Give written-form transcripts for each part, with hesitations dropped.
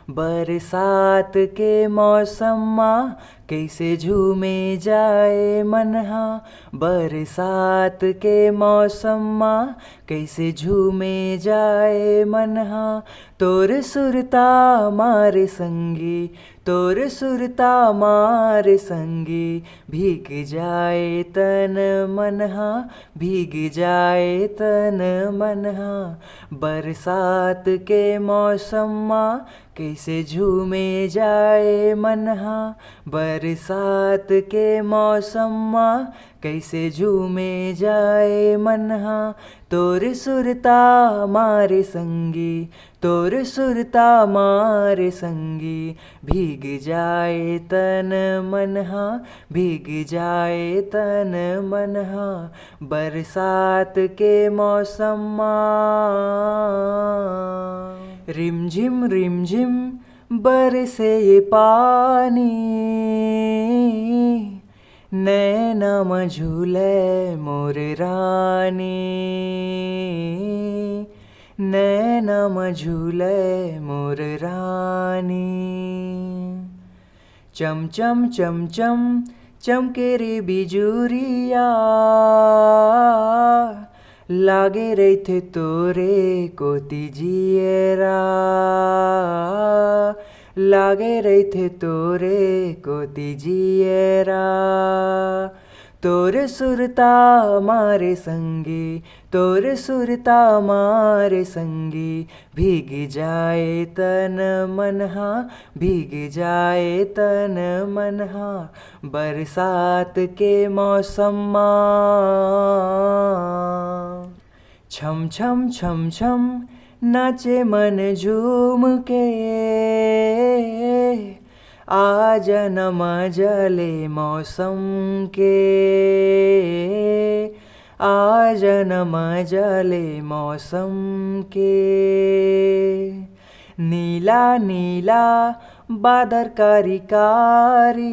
बरसात के मौसममा कैसे झूमे जाए मनहा। बरसात के मौसममा कैसे झूमे जाए मनहा। तोर सुरता मारे संगी, तोर सुरता मारे संगी, भीग जाए तन मनहा, भीग जाए तन मनहा। बरसात के मौसममा कैसे झूमे जाए मनहा। बरसात के मौसममा कैसे झूमे जाए मनहा। तोर सुरता मारे संगी, तोर सुरता मारे संगी, भीग जाए तन मनहा, भीग जाए तन मनहा। बरसात के मौसममा रिमझिम बरसे ये पानी, नैनमा झूले मोर रानी, नैनमा झूले मोर रानी। चम चम चम चम चमके रे बिजुरिया, लागे रहिथे तोरे कोती जियरा, लागे रहिथे तोरे कोती जियरा। तोर सुरता मारे संगी, तोर सुरता मारे संगी, भीग जाए तन मनहा, भीग जाए तन मनहा। बरसात के मौसममा छम छम छम छम नाचे मन झूम के, आज न मजा ले मौसम के, आज न मजा ले मौसम के। नीला नीला बादर कारी कारी,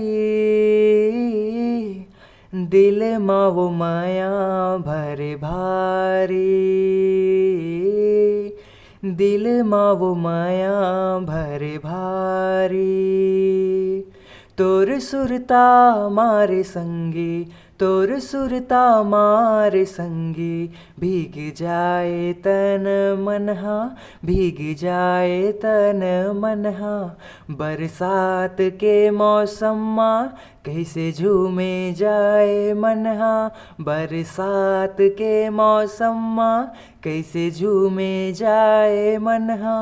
दिल मा वो माया भरे भारी, दिल मा वो माया भरे भारी। तोर सुरता मारे संगी, तोर सुरता मारे संगी, भीग जाए तन मनहा, भीग जाए तन मनहा। बरसात के मौसममा कैसे झूमे जाए मनहा। बरसात के मौसममा कैसे झूमे जाए मनहा।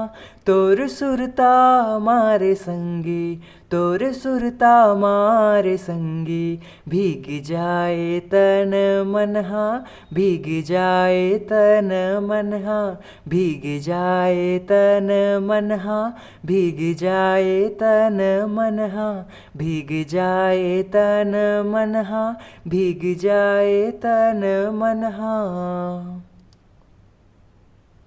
तोर सुरता मारे संगी, तोर सुरता मारे संगी, भीग जाए तन मनहा, भीग जाए तन मनहा, भीग जाए तन मनहा, भीग जाए तन मनहा, भीग जाए तन मनहा, भीग जाए तन मनहा।